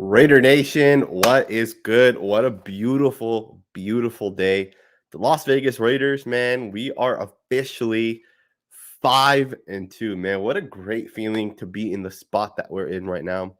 Raider Nation, what is good? What a beautiful, beautiful day. The Las Vegas Raiders, man, we are officially 5-2, man. What a great feeling to be in the spot that we're in right now.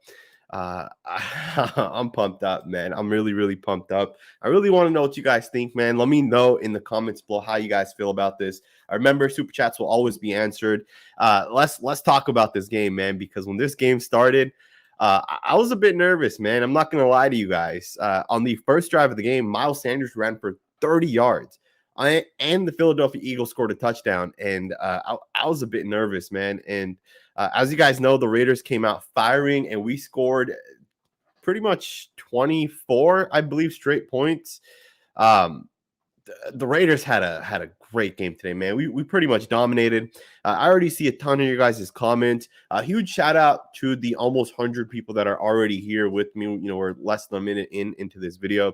I'm pumped up, man. I'm really, really pumped up. I really want to know what you guys think, man. Let me know in the comments below how you guys feel about this. I remember super chats will always be answered. Let's talk about this game, man, because when this game started, I was a bit nervous, man. I'm not going to lie to you guys. On the first drive of the game, Miles Sanders ran for 30 yards. And the Philadelphia Eagles scored a touchdown. And I was a bit nervous, man. And as you guys know, the Raiders came out firing, and we scored pretty much 24, I believe, straight points. The Raiders had a great game today, man. We pretty much dominated. I already see a ton of your guys' comments. Huge shout out to the almost 100 people that are already here with me. You know, we're less than a minute into this video.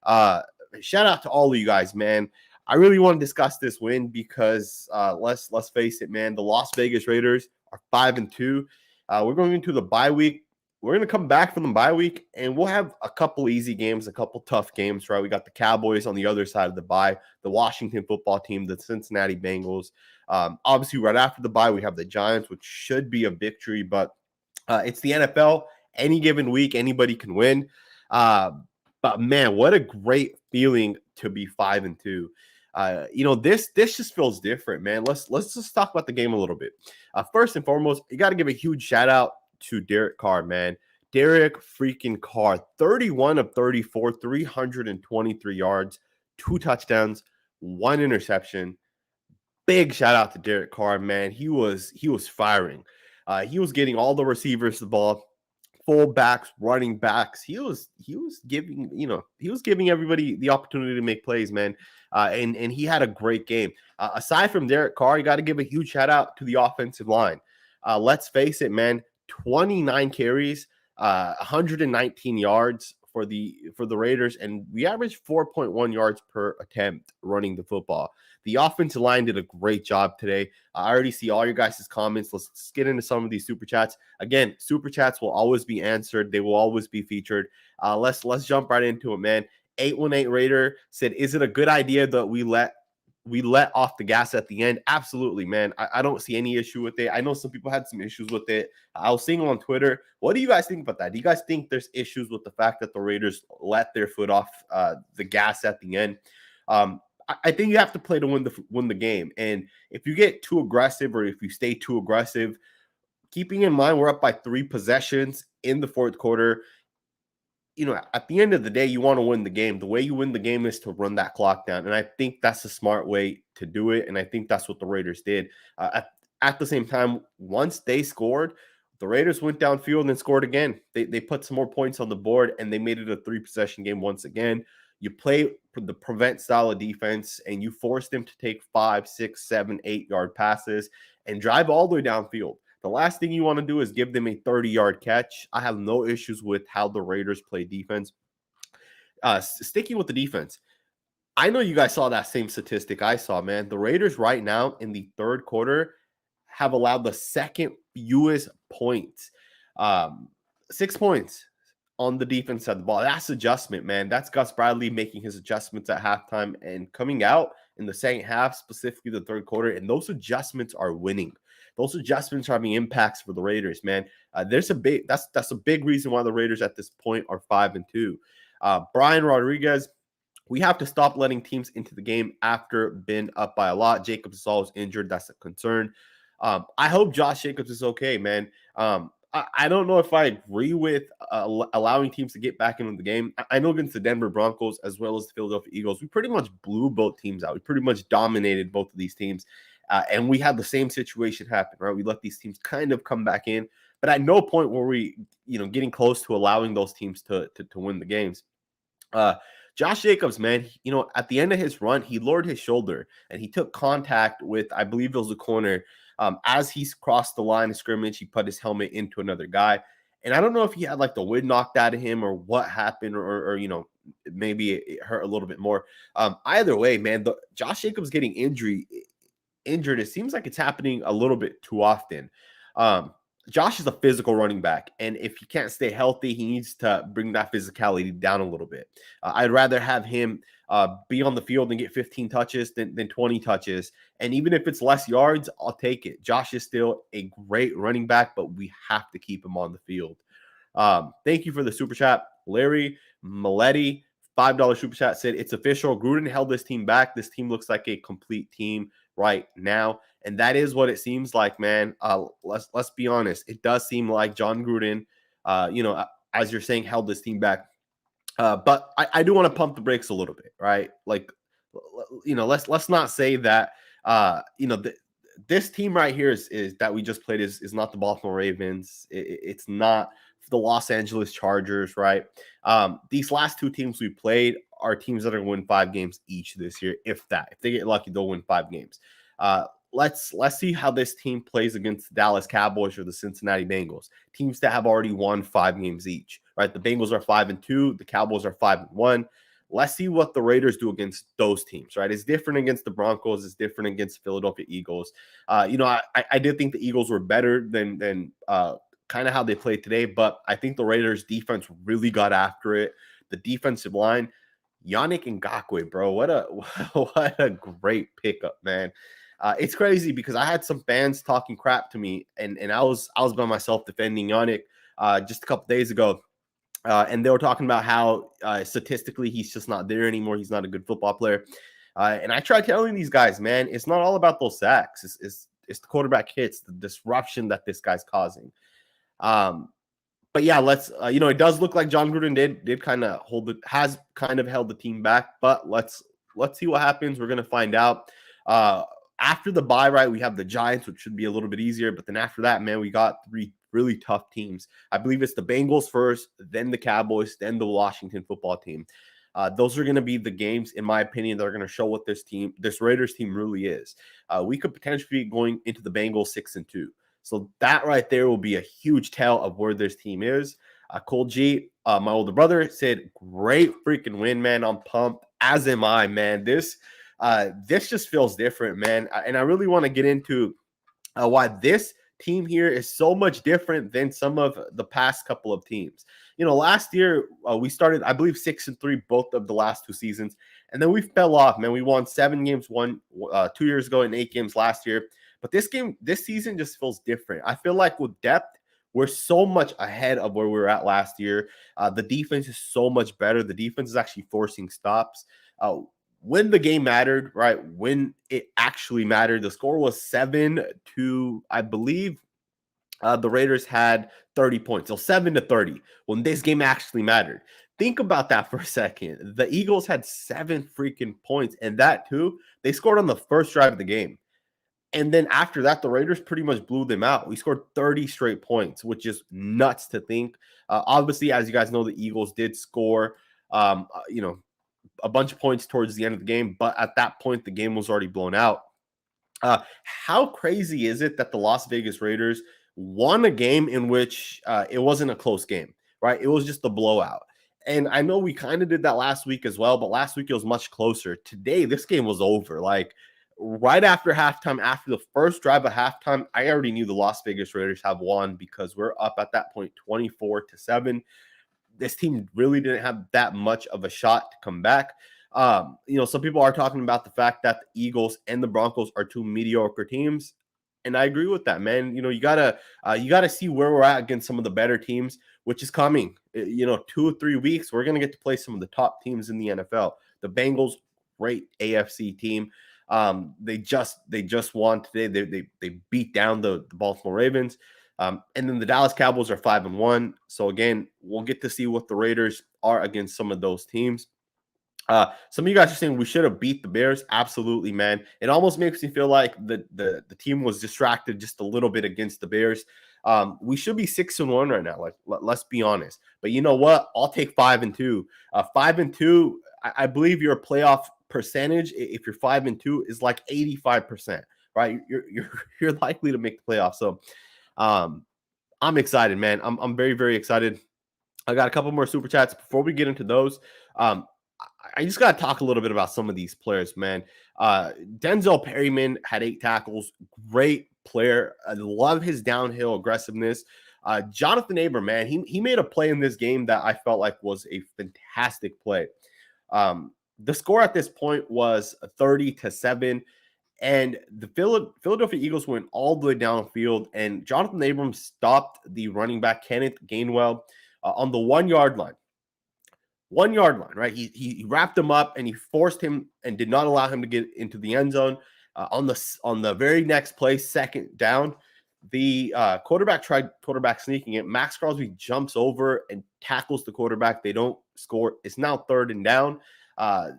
Shout out to all of you guys, man. I really want to discuss this win because let's face it, man. The Las Vegas Raiders are 5-2. We're going into the bye week. We're going to come back from the bye week, and we'll have a couple easy games, a couple tough games, right? We got the Cowboys on the other side of the bye, the Washington football team, the Cincinnati Bengals. Obviously, right after the bye, we have the Giants, which should be a victory, but it's the NFL. Any given week, anybody can win. But, man, what a great feeling to be 5-2. This just feels different, man. Let's just talk about the game a little bit. First and foremost, you got to give a huge shout out to Derek Carr, man. Derek freaking Carr, 31 of 34, 323 yards, 2 touchdowns, 1 interception. Big shout out to Derek Carr, man. He was firing. He was getting all the receivers the ball, fullbacks, running backs. He was giving everybody the opportunity to make plays, man. And he had a great game. Aside from Derek Carr, you got to give a huge shout out to the offensive line. Let's face it, man. 29 carries, 119 yards for the Raiders, and we averaged 4.1 yards per attempt running the football. The offensive line did a great job today. I already see all your guys' comments. Let's get into some of these super chats. Again, super chats will always be answered. They will always be featured. Let's jump right into it, man. 818 Raider said, "Is it a good idea that we let off the gas at the end?" Absolutely, man. I don't see any issue with it. I know some people had some issues with it. I was seeing on Twitter. What do you guys think about that? Do you guys think there's issues with the fact that the Raiders let their foot off the gas at the end? I think you have to play to win the game. And if you get too aggressive, or if you stay too aggressive, keeping in mind we're up by 3 possessions in the fourth quarter, at the end of the day, you want to win the game. The way you win the game is to run that clock down. And I think that's a smart way to do it. And I think that's what the Raiders did. At the same time, once they scored, the Raiders went downfield and scored again. They put some more points on the board, and they made it a 3-possession game once again. You play the prevent style of defense, and you force them to take 5, 6, 7, 8-yard passes and drive all the way downfield. The last thing you want to do is give them a 30-yard catch. I have no issues with how the Raiders play defense. Sticking with the defense, I know you guys saw that same statistic I saw, man. The Raiders right now in the third quarter have allowed the second fewest points. 6 points on the defense side of the ball. That's adjustment, man. That's Gus Bradley making his adjustments at halftime and coming out in the second half, specifically the third quarter, and those adjustments are winning. Those adjustments are having impacts for the Raiders, man. That's a big reason why the Raiders at this point are 5-2. Brian Rodriguez, we have to stop letting teams into the game after being up by a lot. Jacobs is always injured. That's a concern. I hope Josh Jacobs is okay, man. I don't know if I agree with allowing teams to get back into the game. I know against the Denver Broncos as well as the Philadelphia Eagles, we pretty much blew both teams out. We pretty much dominated both of these teams. And we had the same situation happen, right? We let these teams kind of come back in. But at no point were we, getting close to allowing those teams to win the games. Josh Jacobs, man, at the end of his run, he lowered his shoulder and he took contact with, I believe it was a corner. As he's crossed the line of scrimmage, he put his helmet into another guy. And I don't know if he had like the wind knocked out of him or what happened, or maybe it hurt a little bit more. Either way, man, Josh Jacobs getting injured, it seems like it's happening a little bit too often. Josh is a physical running back, and if he can't stay healthy, he needs to bring that physicality down a little bit. I'd rather have him be on the field and get 15 touches than 20 touches. And even if it's less yards, I'll take it. Josh is still a great running back, but we have to keep him on the field. Thank you for the super chat. Larry Maletti, $5 super chat, said, it's official. Gruden held this team back. This team looks like a complete team right now. And that is what it seems like, man. Let's be honest. It does seem like John Gruden, as you're saying, held this team back. But I do want to pump the brakes a little bit, right? Like, let's not say that, this team right here is that we just played is not the Baltimore Ravens. It's not the Los Angeles Chargers, right? These last two teams we played are teams that are going to win 5 games each this year. If they get lucky, they'll win 5 games. Let's see how this team plays against the Dallas Cowboys or the Cincinnati Bengals, teams that have already won 5 games each, right? The Bengals are 5-2, the Cowboys are 5-1. Let's see what the Raiders do against those teams, right? It's different against the Broncos. It's different against the Philadelphia Eagles. I did think the Eagles were better than kind of how they played today, but I think the Raiders defense really got after it. The defensive line, Yannick Ngakoue, bro, what a great pickup, man. It's crazy because I had some fans talking crap to me, and I was by myself defending Yannick just a couple days ago. And they were talking about how statistically he's just not there anymore. He's not a good football player. And I tried telling these guys, man, it's not all about those sacks. It's the quarterback hits, the disruption that this guy's causing. But yeah, let's it does look like John Gruden did kind of has kind of held the team back. But let's see what happens. We're gonna find out. After the bye, right, we have the Giants, which should be a little bit easier. But then after that, man, we got 3 really tough teams. I believe it's the Bengals first, then the Cowboys, then the Washington football team. Those are going to be the games, in my opinion, that are going to show what this Raiders team really is. We could potentially be going into the Bengals 6-2. So that right there will be a huge tell of where this team is. Cole G, my older brother, said, great freaking win, man. I'm pumped, as am I, man. This just feels different, man. And I really want to get into why this team here is so much different than some of the past couple of teams. Last year we started, I believe, 6-3 both of the last 2 seasons, and then we fell off, man. We won 7 games 2 years ago and 8 games last year. But this season just feels different. I feel like with depth, we're so much ahead of where we were at last year. The defense is so much better. The defense is actually forcing stops. When the game mattered, right? When it actually mattered, the score was 7-2, I believe. The Raiders had 30 points, so 7-30 when this game actually mattered. Think about that for a second. The Eagles had 7 freaking points, and that too, they scored on the first drive of the game. And then after that, the Raiders pretty much blew them out. We scored 30 straight points, which is nuts to think. Obviously, as you guys know, the Eagles did score, a bunch of points towards the end of the game, but at that point, the game was already blown out. How crazy is it that the Las Vegas Raiders won a game in which it wasn't a close game, right? It was just a blowout. And I know we kind of did that last week as well, but last week it was much closer. Today, this game was over. Like, right after halftime, after the first drive of halftime, I already knew the Las Vegas Raiders have won because we're up at that point 24-7. This team really didn't have that much of a shot to come back. Some people are talking about the fact that the Eagles and the Broncos are 2 mediocre teams, and I agree with that, man. You gotta see where we're at against some of the better teams, which is coming. 2 or 3 weeks, we're gonna get to play some of the top teams in the NFL. The Bengals, great AFC team. They just won today. They beat down the Baltimore Ravens. And then the Dallas Cowboys are 5-1. So again, we'll get to see what the Raiders are against some of those teams. Some of you guys are saying we should have beat the Bears. Absolutely, man. It almost makes me feel like the team was distracted just a little bit against the Bears. We should be 6-1 right now. Like, let's be honest. But you know what? I'll take 5-2. 5-2. I believe your playoff percentage, if you're 5-2, is like 85%. Right? You're likely to make the playoffs. So. I'm excited, man. I'm very, very excited. I got a couple more super chats before we get into those. I just got to talk a little bit about some of these players, man. Denzel Perryman had 8 tackles. Great player. I love his downhill aggressiveness. Jonathan Aberman, man, he made a play in this game that I felt like was a fantastic play. The score at this point was 30-7. And the Philadelphia Eagles went all the way downfield, and Jonathan Abrams stopped the running back Kenneth Gainwell on the 1 yard line. 1 yard line, right? He wrapped him up and he forced him and did not allow him to get into the end zone. On the very next play, second down, the quarterback tried quarterback sneaking it. Max Crosby jumps over and tackles the quarterback. They don't score. It's now 3rd and down.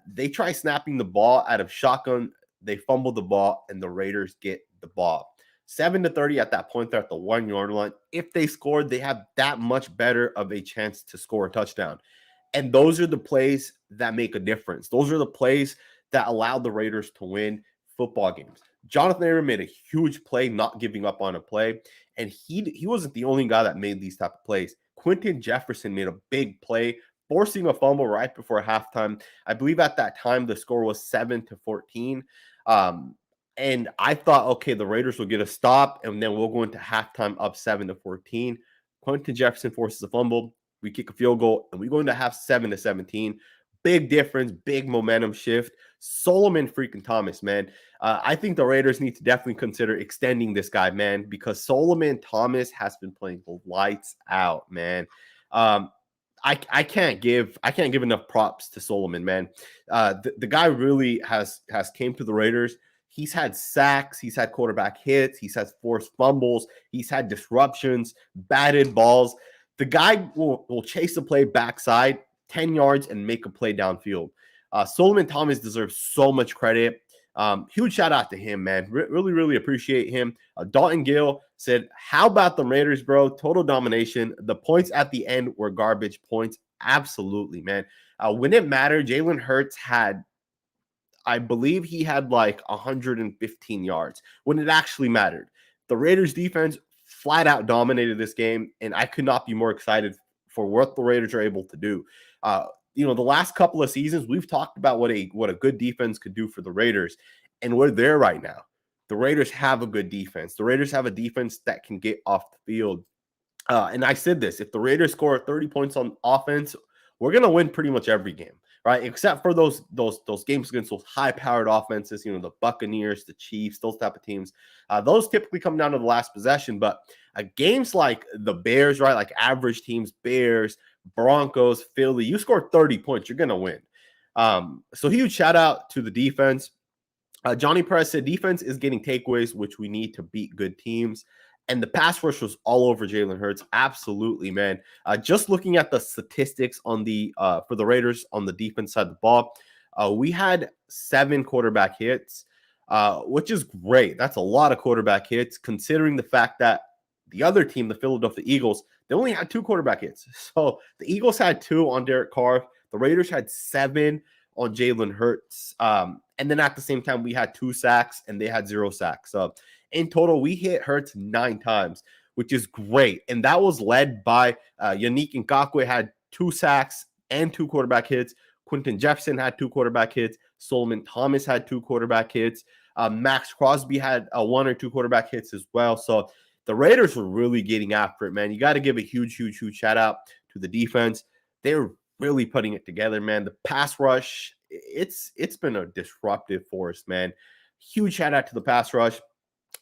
They try snapping the ball out of shotgun. They fumble the ball, and the Raiders get the ball. 7-30 at that point. They're at the 1 yard line. If they scored, they have that much better of a chance to score a touchdown. And those are the plays that make a difference. Those are the plays that allowed the Raiders to win football games. Jonathan Abrams made a huge play, not giving up on a play. And he wasn't the only guy that made these type of plays. Quentin Jefferson made a big play, forcing a fumble right before halftime. I believe at that time the score was 7-14. And I thought, okay, the Raiders will get a stop, and then we'll go into halftime up 7-14. Quentin Jefferson forces a fumble. We kick a field goal, and we go into half 7-17. Big difference, big momentum shift. Solomon freaking Thomas, man. I think the Raiders need to definitely consider extending this guy, man, because Solomon Thomas has been playing lights out, man. I can't give enough props to Solomon, man. The guy really has came to the Raiders. He's had sacks, he's had quarterback hits, he's had forced fumbles, he's had disruptions, batted balls. The guy will chase the play backside 10 yards and make a play downfield. Solomon Thomas deserves so much credit. Huge shout out to him, man. Really, really appreciate him. Dalton Gill said, how about the Raiders, bro? Total domination. The points at the end were garbage points. Absolutely, man. When it mattered, Jalen Hurts had, I believe he had like 115 yards when it actually mattered. The Raiders defense flat out dominated this game, and I could not be more excited for what the Raiders are able to do. The last couple of seasons, we've talked about what a good defense could do for the Raiders, and we're there right now. The Raiders have a good defense. The Raiders have a defense that can get off the field. And I said this, if the Raiders score 30 points on offense, we're going to win pretty much every game, right? Except for those games against those high-powered offenses, the Buccaneers, the Chiefs, those type of teams. Those typically come down to the last possession. But games like the Bears, right, like average teams, Bears, Broncos, Philly, you score 30 points, you're going to win. So huge shout-out to the defense. Johnny Perez said defense is getting takeaways, which we need to beat good teams. And the pass rush was all over Jalen Hurts. Absolutely, man. Just looking at the statistics on the for the Raiders on the defense side of the ball, we had 7 quarterback hits, which is great. That's a lot of quarterback hits, considering the fact that the other team, the Philadelphia Eagles, they only had 2 quarterback hits. So the Eagles had 2 on Derek Carr. The Raiders had 7 on Jalen Hurts. And then at the same time, we had 2 sacks, and they had 0 sacks. So in total, we hit Hurts 9 times, which is great. And that was led by Yannick Ngakoue had 2 sacks and 2 quarterback hits. Quentin Jefferson had 2 quarterback hits. Solomon Thomas had 2 quarterback hits. Max Crosby had 1 or 2 quarterback hits as well. So the Raiders were really getting after it, man. You got to give a huge, huge, huge shout out to the defense. They're really putting it together, man. The pass rush, it's been a disruptive force, man. Huge shout out to the pass rush.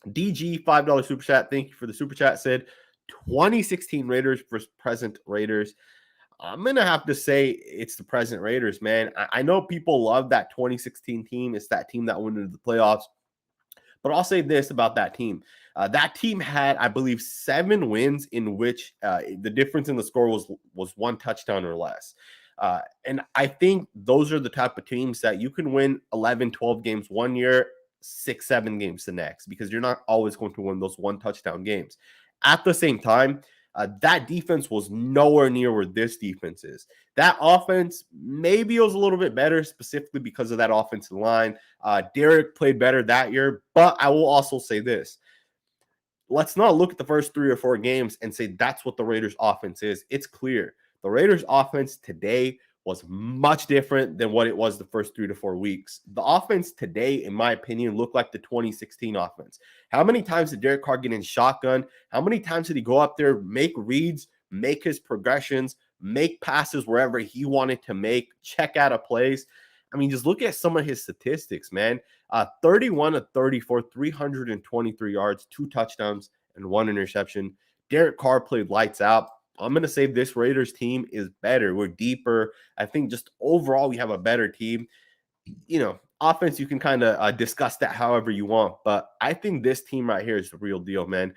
DG $5 super chat. Thank you for the super chat. Said 2016 Raiders versus present Raiders. I'm gonna have to say it's the present Raiders, man. I know people love that 2016 team. It's that team that went into the playoffs. But I'll say this about that team. That team had, I believe, 7 wins in which the difference in the score was 1 touchdown or less. And I think those are the type of teams that you can win 11, 12 games one year, 6, 7 games the next, because you're not always going to win those 1 touchdown games. At the same time, that defense was nowhere near where this defense is. That offense, maybe it was a little bit better, specifically because of that offensive line. Derek played better that year, but I will also say this. Let's not look at the first 3 or 4 games and say that's what the Raiders offense is. It's clear. The Raiders offense today was much different than what it was the first 3 to 4 weeks. The offense today, in my opinion, looked like the 2016 offense. How many times did Derek Carr get in shotgun? How many times did he go up there, make reads, make his progressions, make passes wherever he wanted to make, check out of plays? I mean, just look at some of his statistics, man. 31 to 34, 323 yards, 2 touchdowns, and 1 interception. Derek Carr played lights out. I'm going to say this Raiders team is better. We're deeper. I think just overall we have a better team. Offense, you can kind of discuss that however you want. But I think this team right here is the real deal, man.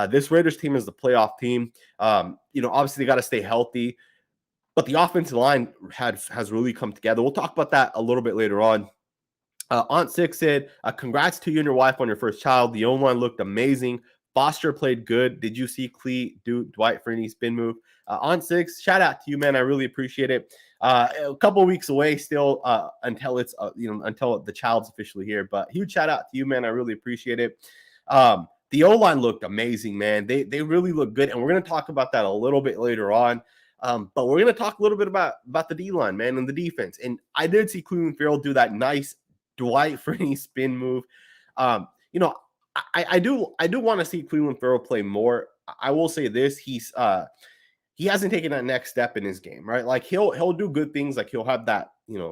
This Raiders team is the playoff team. Obviously they got to stay healthy. But the offensive line has really come together. We'll talk about that a little bit later on. Aunt Six said, congrats to you and your wife on your first child. The O-line looked amazing. Foster played good. Did you see Clee do Dwight Freeney's spin move? Aunt Six, shout out to you, man. I really appreciate it. A couple of weeks away still until it's until the child's officially here. But huge shout out to you, man. I really appreciate it. The O-line looked amazing, man. They really look good, and we're going to talk about that a little bit later on. But we're going to talk a little bit about the D-line, man, and the defense. And I did see Cleveland Farrell do that nice Dwight Freeney spin move. I do want to see Cleveland Farrell play more. I will say this: he hasn't taken that next step in his game, right? Like he'll do good things, like he'll have that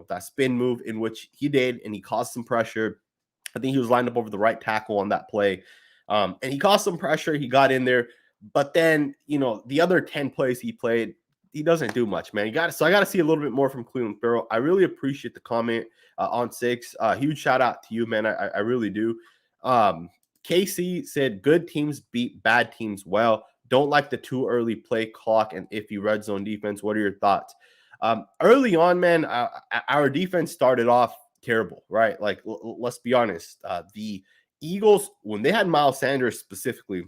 that spin move in which he did, and he caused some pressure. I think he was lined up over the right tackle on that play, and he caused some pressure. He got in there, but then the other 10 plays he played, he doesn't do much, man. So I got to see a little bit more from Cleveland Farrell. I really appreciate the comment on Six. Huge shout out to you, man. I really do. KC said, good teams beat bad teams well. Don't like the too early play clock and iffy red zone defense. What are your thoughts? Early on, man, our defense started off terrible, right? Like, let's be honest. The Eagles, when they had Miles Sanders specifically,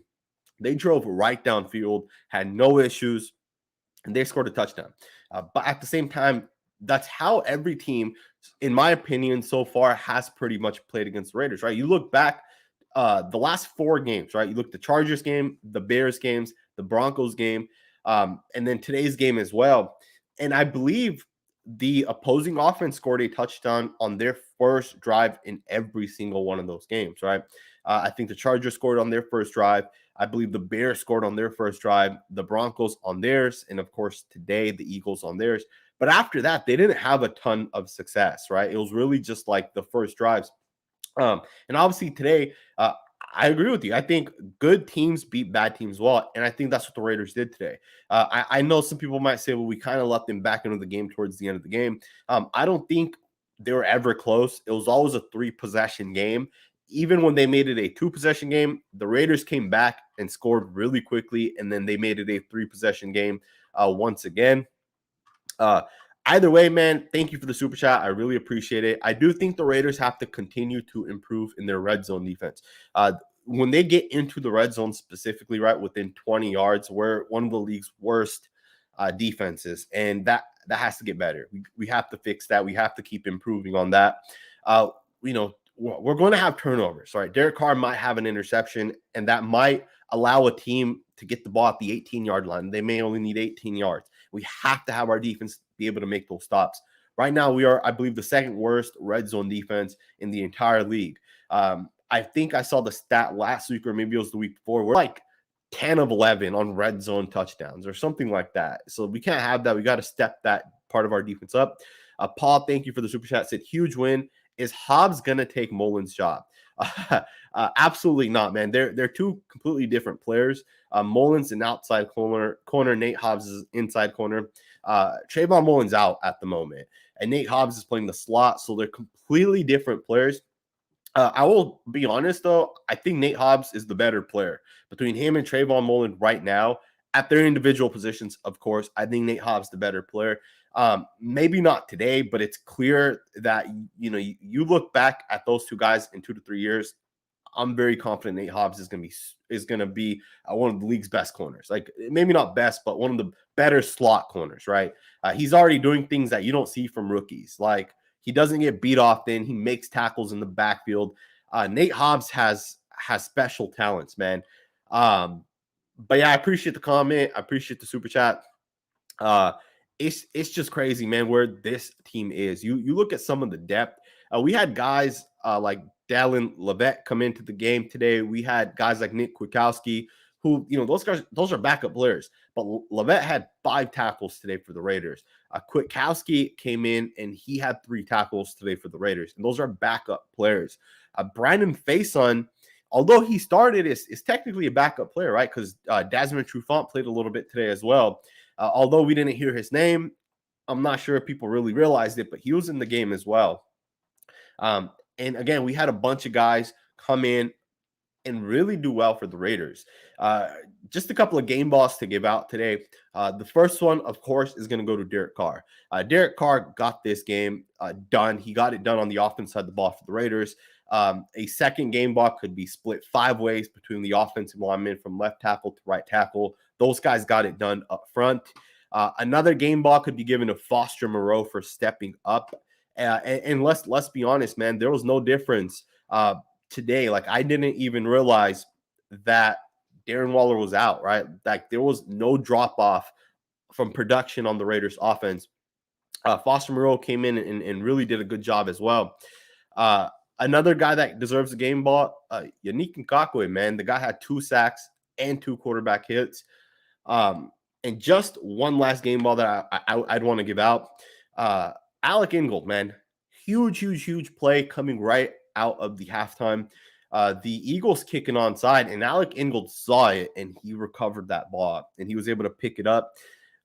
they drove right downfield, had no issues, and they scored a touchdown. But at the same time, that's how every team, in my opinion, so far has pretty much played against the Raiders, right? You look back, the last 4 games, right? You look at the Chargers game, the Bears games, the Broncos game, and then today's game as well. And I believe the opposing offense scored a touchdown on their first drive in every single one of those games, right? I think the Chargers scored on their first drive. I believe the Bears scored on their first drive, the Broncos on theirs, and of course today the Eagles on theirs. But after that, they didn't have a ton of success, right? It was really just like the first drives. And obviously today, I agree with you. I think good teams beat bad teams well, and I think that's what the Raiders did today. I know some people might say, well, we kind of let them back into the game towards the end of the game. I don't think they were ever close. It was always a 3-possession game. Even when they made it a 2-possession game, the Raiders came back and scored really quickly, and then they made it a 3-possession game once again. Either way, man, thank you for the super chat. I really appreciate it. I do think the Raiders have to continue to improve in their red zone defense. When they get into the red zone specifically, right, within 20 yards, we're one of the league's worst defenses, and that has to get better. We have to fix that. We have to keep improving on that. We're going to have turnovers, right? Derek Carr might have an interception, and that might allow a team to get the ball at the 18-yard line. They may only need 18 yards. We have to have our defense be able to make those stops. Right now, we are, I believe, the second worst red zone defense in the entire league. I think I saw the stat last week, or maybe it was the week before. We're like 10 of 11 on red zone touchdowns or something like that. So we can't have that. We got to step that part of our defense up. Paul, thank you for the super chat. Said, huge win. Is Hobbs going to take Mullins' job? Absolutely not, man. They're two completely different players. Mullins an outside corner. Nate Hobbs is inside corner. Trayvon Mullins out at the moment, and Nate Hobbs is playing the slot, so they're completely different players. I will be honest, though. I think Nate Hobbs is the better player between him and Trayvon Mullins right now at their individual positions. Of course, I think Nate Hobbs the better player. Maybe not today, but it's clear that you look back at those two guys in 2 to 3 years. I'm very confident Nate Hobbs is going to be one of the league's best corners. Like, maybe not best, but one of the better slot corners, right? He's already doing things that you don't see from rookies. Like, he doesn't get beat often. He makes tackles in the backfield. Nate Hobbs has special talents, man. But yeah, I appreciate the comment. I appreciate the super chat. it's just crazy, man, where this team is. You look at some of the depth. We had guys like Dallin Levitt come into the game today. We had guys like Nick Kwiatkowski, who, those guys, those are backup players. But Levitt had 5 tackles today for the Raiders. Kwiatkowski came in and he had 3 tackles today for the Raiders. And those are backup players. Brandon Faison, although he started, is technically a backup player, right? Because Desmond Trufant played a little bit today as well. Although we didn't hear his name, I'm not sure if people really realized it, but he was in the game as well. And again, we had a bunch of guys come in and really do well for the Raiders. Just a couple of game balls to give out today. The first one, of course, is going to go to Derek Carr. Derek Carr got this game done. He got it done on the offense side of the ball for the Raiders. A second game ball could be split 5 ways between the offensive linemen from left tackle to right tackle. Those guys got it done up front. Another game ball could be given to Foster Moreau for stepping up. And let's be honest, man, there was no difference today. Like, I didn't even realize that Darren Waller was out, right? Like, there was no drop off from production on the Raiders offense. Foster Moreau came in and really did a good job as well. Another guy that deserves a game ball, Yannick Ngakoue, man. The guy had 2 sacks and 2 quarterback hits. And just one last game ball that I'd want to give out. Alec Engel, man. Huge play coming right out of the halftime. The Eagles kicking onside, and Alec Engel saw it, and he recovered that ball, and he was able to pick it up.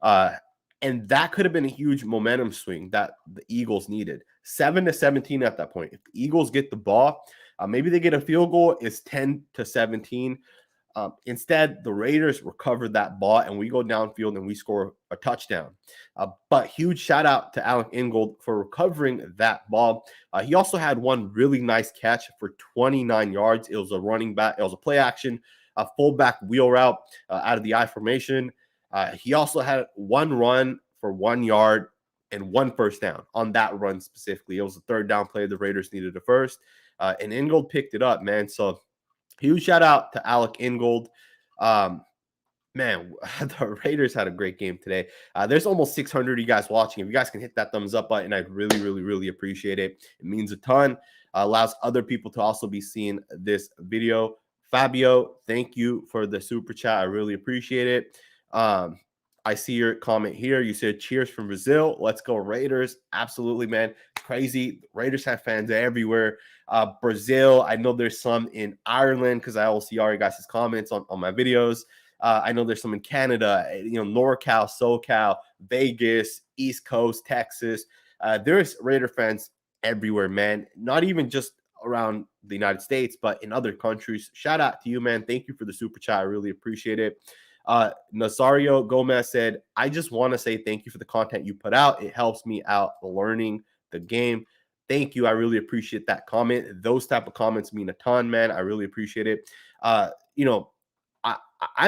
And that could have been a huge momentum swing that the Eagles needed. 7-17 at that point. If the Eagles get the ball, maybe they get a field goal. It's 10-17. Instead, the Raiders recovered that ball, and we go downfield and we score a touchdown. But huge shout out to Alec Engel for recovering that ball. He also had one really nice catch for 29 yards. It was a running back. It was a play action, a fullback wheel route out of the I formation. He also had one run for 1 yard and 1 first down on that run specifically. It was a 3rd down play. The Raiders needed a first, and Engel picked it up, man. So huge shout out to Alec Engel. Man, the Raiders had a great game today. There's almost 600 of you guys watching. If you guys can hit that thumbs up button, I'd really appreciate it. It means a ton. Allows other people to also be seeing this video. Fabio, thank you for the super chat. I really appreciate it. I see your comment here. You said cheers from Brazil. Let's go Raiders. Absolutely, man. Crazy. Raiders have fans everywhere. Brazil, I know there's some in Ireland because I always see all your guys' comments on my videos. I know there's some in Canada, NorCal, SoCal, Vegas, East Coast, Texas. There's Raider fans everywhere, man. Not even just around the United States, but in other countries. Shout out to you, man. Thank you for the super chat. I really appreciate it. Nazario Gomez said, I just want to say thank you for the content you put out. It helps me out learning the game. Thank you. I really appreciate that comment. Those type of comments mean a ton, man. I really appreciate it. I've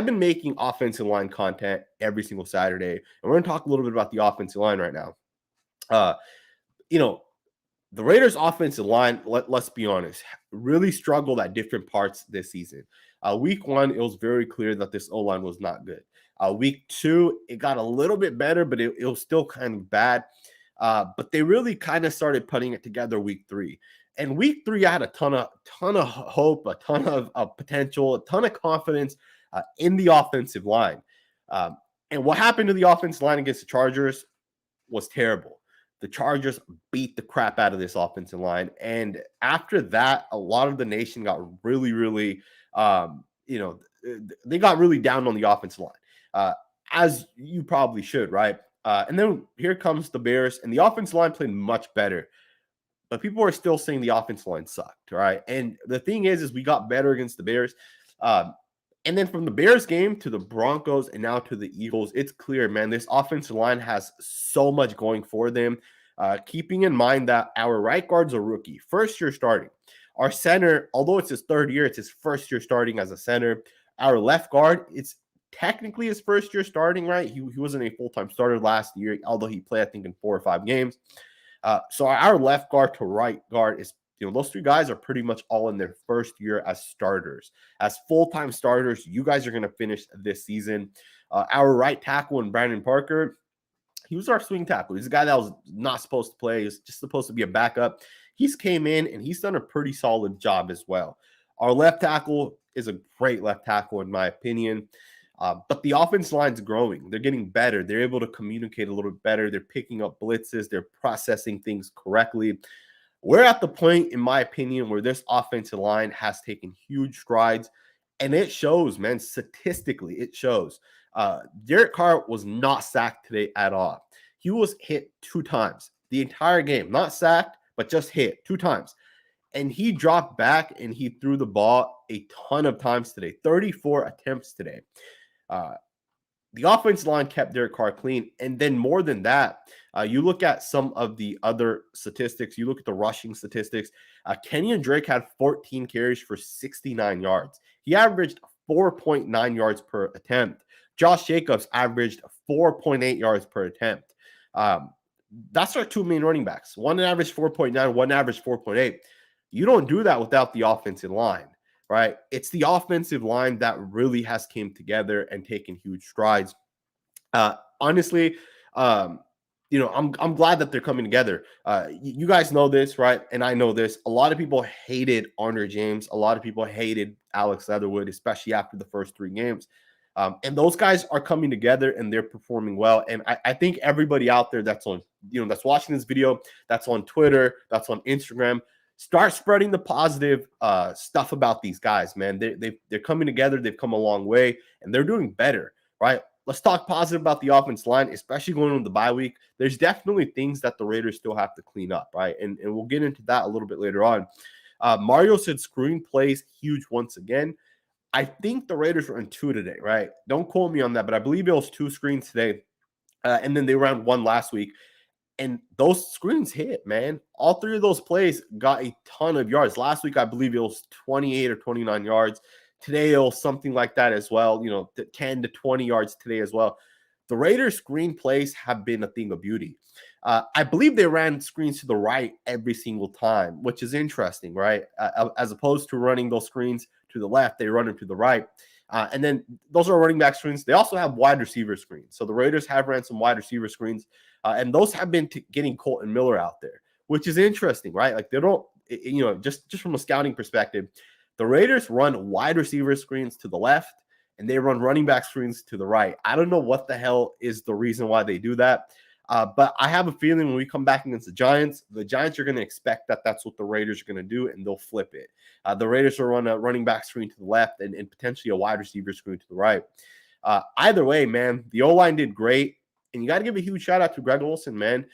been making offensive line content every single Saturday, and we're going to talk a little bit about the offensive line right now. The Raiders offensive line, let's be honest, really struggled at different parts this season. Week 1, it was very clear that this O-line was not good. Week 2, it got a little bit better, but it was still kind of bad. But they really kind of started putting it together week 3. And week 3, I had a ton of hope, a ton of potential, a ton of confidence in the offensive line. And what happened to the offensive line against the Chargers was terrible. The Chargers beat the crap out of this offensive line. And after that, a lot of the nation got really, they got really down on the offensive line, as you probably should, right? And then here comes the Bears, and the offensive line played much better. But people are still saying the offensive line sucked, right? And the thing is we got better against the Bears. And then from the Bears game to the Broncos and now to the Eagles, it's clear, man, this offensive line has so much going for them. Keeping in mind that our right guard's a rookie, first year starting. Our center, although it's his 3rd year, it's his first year starting as a center. Our left guard, it's technically his first year starting, right? He wasn't a full-time starter last year, although he played, I think, in 4 or 5 games. So our left guard to right guard is, those 3 guys are pretty much all in their first year as starters. As full-time starters, you guys are going to finish this season. Our right tackle in Brandon Parker, He was our swing tackle. He's a guy that was not supposed to play. He was just supposed to be a backup. He's came in and he's done a pretty solid job as well. Our left tackle is a great left tackle, in my opinion. But the offense line's growing. They're getting better. They're able to communicate a little bit better. They're picking up blitzes. They're processing things correctly. We're at the point, in my opinion, where this offensive line has taken huge strides. And it shows, man, statistically, it shows. Derek Carr was not sacked today at all. He was hit 2 times the entire game. Not sacked, but just hit 2 times. And he dropped back and he threw the ball a ton of times today, 34 attempts today. The offensive line kept Derek Carr clean. And then more than that, you look at some of the other statistics. You look at the rushing statistics. Kenyon Drake had 14 carries for 69 yards. He averaged 4.9 yards per attempt. Josh Jacobs averaged 4.8 yards per attempt. That's our 2 main running backs. One averaged 4.9, one averaged 4.8. You don't do that without the offensive line, right? It's the offensive line that really has came together and taken huge strides. Honestly, I'm glad that they're coming together. You guys know this, right? And I know this. A lot of people hated Arner James. A lot of people hated Alex Leatherwood, especially after the first 3 games. And those guys are coming together and they're performing well. And I think everybody out there that's on, that's watching this video, that's on Twitter, that's on Instagram, start spreading the positive stuff about these guys, man. They're coming together. They've come a long way and they're doing better, right? Let's talk positive about the offense line, especially going into the bye week. There's definitely things that the Raiders still have to clean up, right? And we'll get into that a little bit later on. Mario said screen plays huge once again. I think the Raiders ran 2 today, right? Don't quote me on that, but I believe it was 2 screens today. And then they ran 1 last week. And those screens hit, man. All 3 of those plays got a ton of yards. Last week, I believe it was 28 or 29 yards. Today, it was something like that as well. 10 to 20 yards today as well. The Raiders' screen plays have been a thing of beauty. I believe they ran screens to the right every single time, which is interesting, right? As opposed to running those screens to the left, they run them to the right. And then those are running back screens. They also have wide receiver screens. So the Raiders have ran some wide receiver screens, and those have been getting Colt Miller out there, which is interesting, right? Like they don't, just from a scouting perspective, the Raiders run wide receiver screens to the left, and they run running back screens to the right. I don't know what the hell is the reason why they do that. But I have a feeling when we come back against the Giants are going to expect that that's what the Raiders are going to do, and they'll flip it. The Raiders will run a running back screen to the left and potentially a wide receiver screen to the right. Either way, man, the O-line did great, and you got to give a huge shout-out to Greg Olsen, man.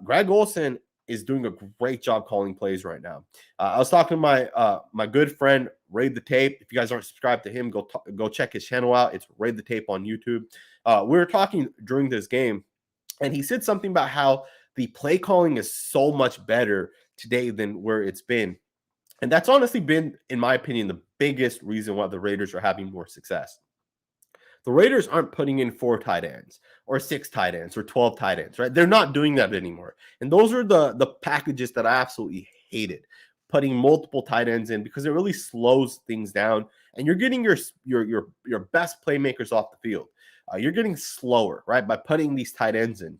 Greg Olsen is doing a great job calling plays right now. I was talking to my good friend, Raid the Tape. If you guys aren't subscribed to him, go check his channel out. It's Raid the Tape on YouTube. We were talking during this game, and he said something about how the play calling is so much better today than where it's been. And that's honestly been, in my opinion, the biggest reason why the Raiders are having more success. The Raiders aren't putting in 4 tight ends or 6 tight ends or 12 tight ends, right? They're not doing that anymore. And those are the packages that I absolutely hated, putting multiple tight ends in, because it really slows things down. And you're getting your best playmakers off the field. You're getting slower, right, by putting these tight ends in.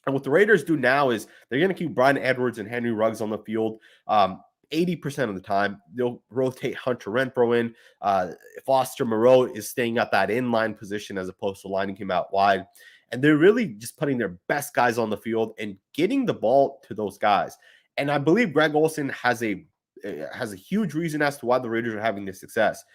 And what the Raiders do now is they're going to keep Bryan Edwards and Henry Ruggs on the field 80% of the time. They'll rotate Hunter Renfrow in. Foster Moreau is staying at that inline position as opposed to lining him out wide. And they're really just putting their best guys on the field and getting the ball to those guys. And I believe Greg Olsen has a huge reason as to why the Raiders are having this success.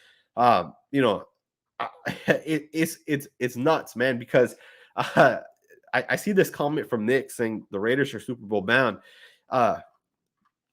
It's nuts, man, because I see this comment from Nick saying the Raiders are Super Bowl bound.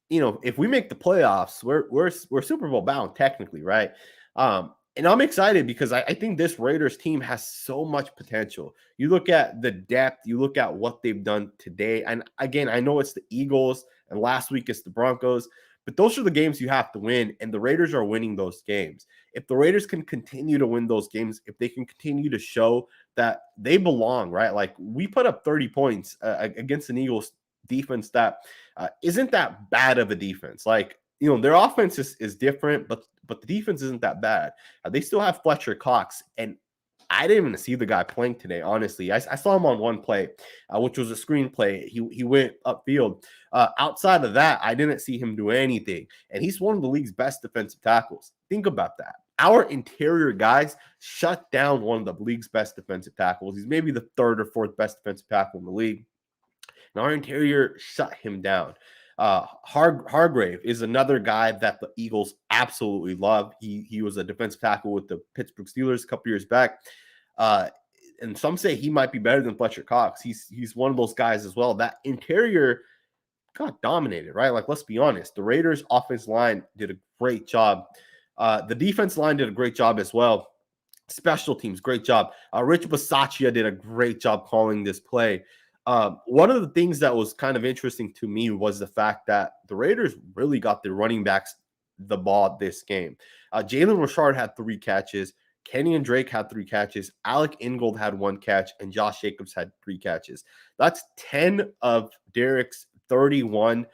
If we make the playoffs, we're Super Bowl bound technically, right? And I'm excited because I think this Raiders team has so much potential. You look at the depth, you look at what they've done today. And again, I know it's the Eagles and last week it's the Broncos, but those are the games you have to win, and the Raiders are winning those games. If the Raiders can continue to win those games, if they can continue to show that they belong, right? Like we put up 30 points against an Eagles defense that isn't that bad of a defense. Like, their offense is different, but the defense isn't that bad. They still have Fletcher Cox, and I didn't even see the guy playing today, honestly. I saw him on one play, which was a screen play. He went upfield. Outside of that, I didn't see him do anything. And he's one of the league's best defensive tackles. Think about that. Our interior guys shut down one of the league's best defensive tackles. He's maybe the third or fourth best defensive tackle in the league. And our interior shut him down. Hargrave is another guy that the Eagles absolutely love. He was a defensive tackle with the Pittsburgh Steelers a couple years back. And some say he might be better than Fletcher Cox. He's one of those guys as well. That interior got dominated, right? Like, let's be honest. The Raiders' offense line did a great job. The defense line did a great job as well. Special teams, great job. Rich Bisaccia did a great job calling this play. One of the things that was kind of interesting to me was the fact that the Raiders really got their running backs the ball this game. Jalen Richard had 3 catches. Kenyon Drake had 3 catches. Alec Engel had 1 catch. And Josh Jacobs had 3 catches. That's 10 of Derek's 31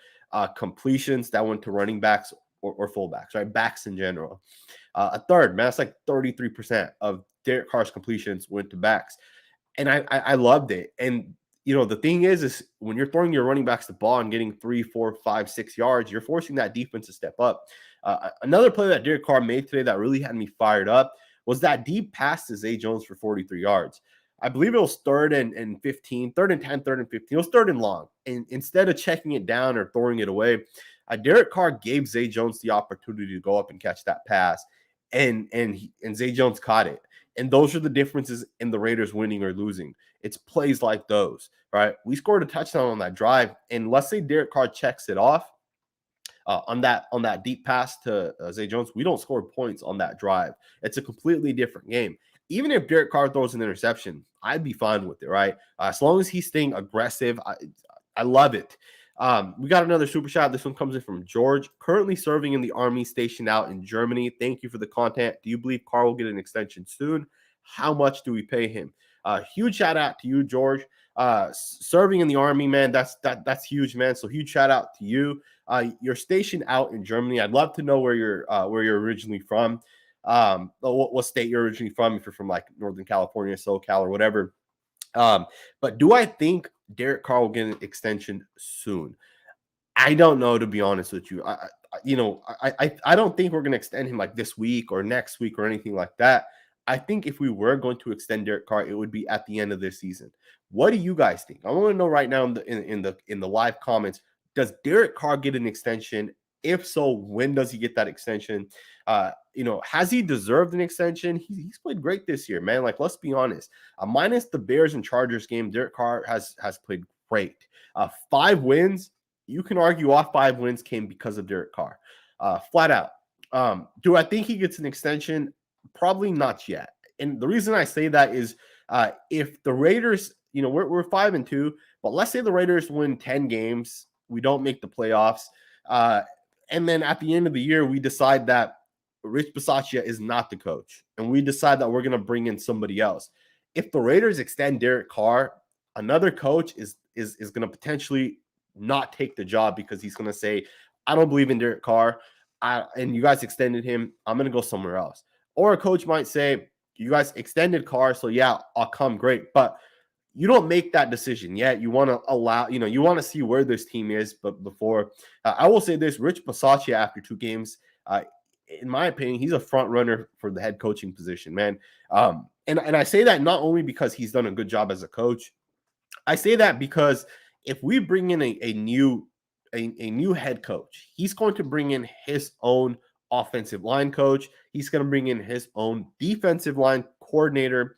completions that went to running backs or fullbacks, right? Backs in general. A third, man, that's like 33% of Derek Carr's completions went to backs. And I loved it. And the thing is when you're throwing your running backs the ball and getting 3, 4, 5, 6 yards, you're forcing that defense to step up. Another play that Derek Carr made today that really had me fired up was that deep pass to Zay Jones for 43 yards. I believe it was 3rd and 15, 3rd and 10, 3rd and 15. It was 3rd and long. And instead of checking it down or throwing it away, Derek Carr gave Zay Jones the opportunity to go up and catch that pass. And Zay Jones caught it. And those are the differences in the Raiders winning or losing. It's plays like those, right? We scored a touchdown on that drive, and let's say Derek Carr checks it off on that deep pass to Zay Jones. We don't score points on that drive. It's a completely different game. Even if Derek Carr throws an interception, I'd be fine with it, right? As long as he's staying aggressive, I love it. We got another super chat. This one comes in from George, currently serving in the Army stationed out in Germany. Thank you for the content. Do you believe Carr will get an extension soon? How much do we pay him? Huge shout out to you, George. Serving in the Army, man, that's huge, man. So huge shout out to you. You're stationed out in Germany. I'd love to know where you're originally from. What state you're originally from, if you're from like Northern California, SoCal, or whatever. But do I think Derek Carr will get an extension soon? I don't know, to be honest with you. I don't think we're going to extend him like this week or next week or anything like that. I think if we were going to extend Derek Carr, it would be at the end of this season. What do you guys think? I want to know right now in the live comments. Does Derek Carr get an extension? If so, when does he get that extension? Has he deserved an extension? He's played great this year, man. Like, let's be honest. Minus the Bears and Chargers game, Derek Carr has played great. 5 wins. You can argue all 5 wins came because of Derek Carr. Flat out. Do I think he gets an extension? Probably not yet. And the reason I say that is if the Raiders, we're 5-2, but let's say the Raiders win 10 games, we don't make the playoffs. And then at the end of the year, we decide that Rich Bisaccia is not the coach, and we decide that we're going to bring in somebody else. If the Raiders extend Derek Carr, another coach is going to potentially not take the job because he's going to say, I don't believe in Derek Carr, and you guys extended him. I'm going to go somewhere else. Or a coach might say, you guys extended Carr, so yeah, I'll come, great. But you don't make that decision yet. You want to allow, you want to see where this team is. But before, I will say this, Rich Bisaccia, after 2 games, in my opinion, he's a front runner for the head coaching position, man. And I say that not only because he's done a good job as a coach. I say that because if we bring in a new head coach, he's going to bring in his own offensive line coach. He's going to bring in his own defensive line coordinator,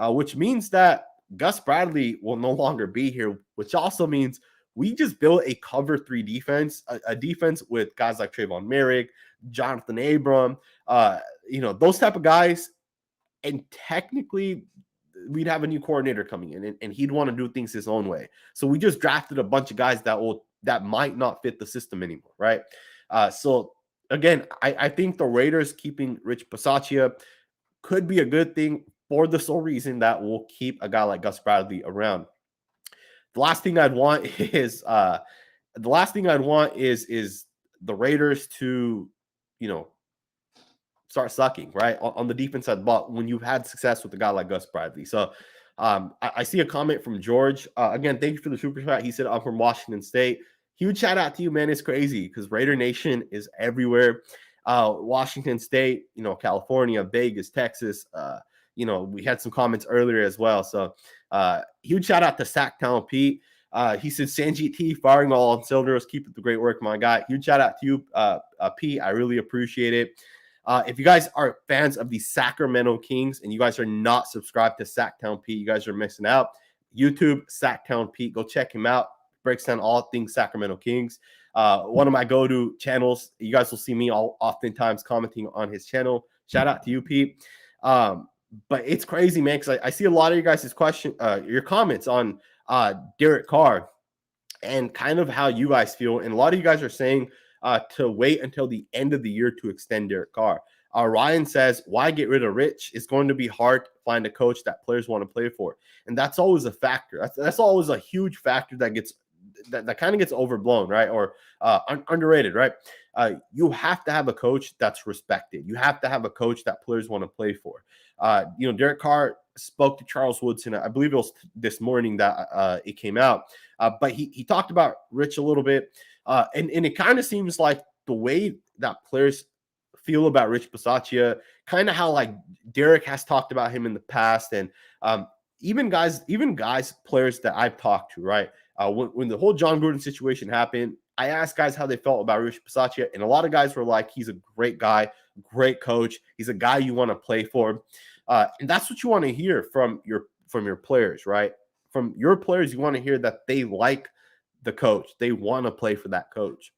which means that Gus Bradley will no longer be here, which also means we just built a cover 3 defense, a defense with guys like Trayvon Merrick, Jonathan Abram, those type of guys. And technically, we'd have a new coordinator coming in, and he'd want to do things his own way. So we just drafted a bunch of guys that might not fit the system anymore, right? So again, I think the Raiders keeping Rich Bisaccia could be a good thing for the sole reason that we'll keep a guy like Gus Bradley around. The last thing I'd want is the Raiders to, start sucking, right? On the defense side of the ball when you've had success with a guy like Gus Bradley. So I see a comment from George. Again, thank you for the super chat. He said, I'm from Washington State. Huge shout out to you, man. It's crazy because Raider Nation is everywhere. Washington State, California, Vegas, Texas. We had some comments earlier as well. So huge shout out to Sacktown Pete. He said, Sanjit T firing all on cylinders. Keep up the great work, my guy. Huge shout out to you, Pete. I really appreciate it. If you guys are fans of the Sacramento Kings and you guys are not subscribed to Sacktown Pete, you guys are missing out. YouTube, Sacktown Pete. Go check him out. Breaks down all things Sacramento Kings. One of my go-to channels. You guys will see me oftentimes commenting on his channel. Shout out to you, Pete. But it's crazy, man, because I see a lot of you guys' your comments on Derek Carr and kind of how you guys feel. And a lot of you guys are saying to wait until the end of the year to extend Derek Carr. Ryan says, why get rid of Rich? It's going to be hard to find a coach that players want to play for. And that's always a factor. That's always a huge factor that kind of gets overblown, right? Or underrated, right? You have to have a coach that's respected. You have to have a coach that players want to play for. Derek Carr spoke to Charles Woodson. I believe it was this morning that it came out. But he talked about Rich a little bit. And it kind of seems like the way that players feel about Rich Bisaccia, kind of how like Derek has talked about him in the past. And even players that I've talked to, right? When the whole John Gruden situation happened, I asked guys how they felt about Rich Bisaccia, and a lot of guys were like, he's a great guy, great coach. He's a guy you want to play for. And that's what you want to hear from your players, right? From your players, you want to hear that they like the coach. They want to play for that coach.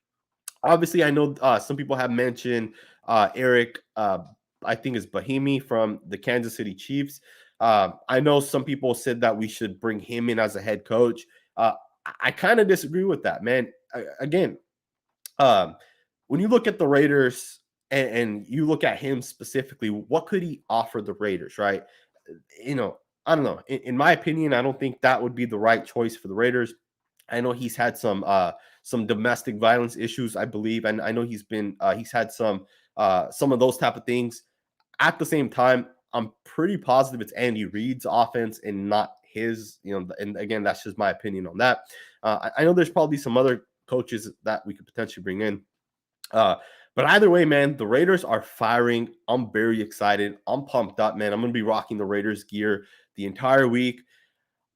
Obviously, I know some people have mentioned Eric, I think is Bahimi from the Kansas City Chiefs. I know some people said that we should bring him in as a head coach. I kind of disagree with that, man. Again, when you look at the Raiders and you look at him specifically, what could he offer the Raiders, right? I don't know. In my opinion, I don't think that would be the right choice for the Raiders. I know he's had some domestic violence issues, I believe, and I know he's had some of those type of things. At the same time, I'm pretty positive it's Andy Reid's offense and not his. And again, that's just my opinion on that. I know there's probably some other coaches that we could potentially bring in. But either way, man, the Raiders are firing. I'm very excited. I'm pumped up, man. I'm going to be rocking the Raiders gear the entire week.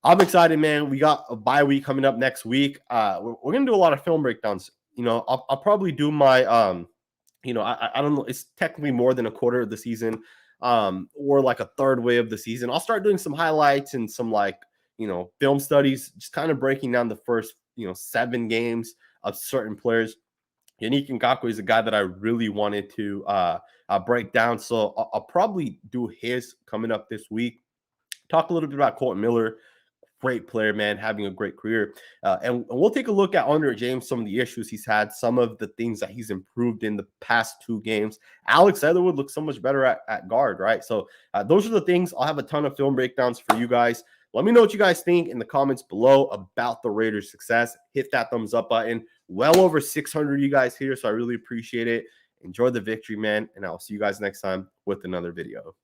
I'm excited, man. We got a bye week coming up next week. We're going to do a lot of film breakdowns. I'll probably do my, I don't know. It's technically more than a quarter of the season, or like a third way of the season. I'll start doing some highlights and some film studies, just kind of breaking down the first, 7 games of certain players. Yannick Ngakoue is a guy that I really wanted to break down. So I'll probably do his coming up this week. Talk a little bit about Colt Miller. Great player, man, having a great career. And we'll take a look at Andre James, some of the issues he's had, some of the things that he's improved in the past 2 games. Alex Leatherwood looks so much better at guard, right? So those are the things. I'll have a ton of film breakdowns for you guys. Let me know what you guys think in the comments below about the Raiders' success. Hit that thumbs up button. Well over 600 of you guys here, so I really appreciate it. Enjoy the victory, man, and I'll see you guys next time with another video.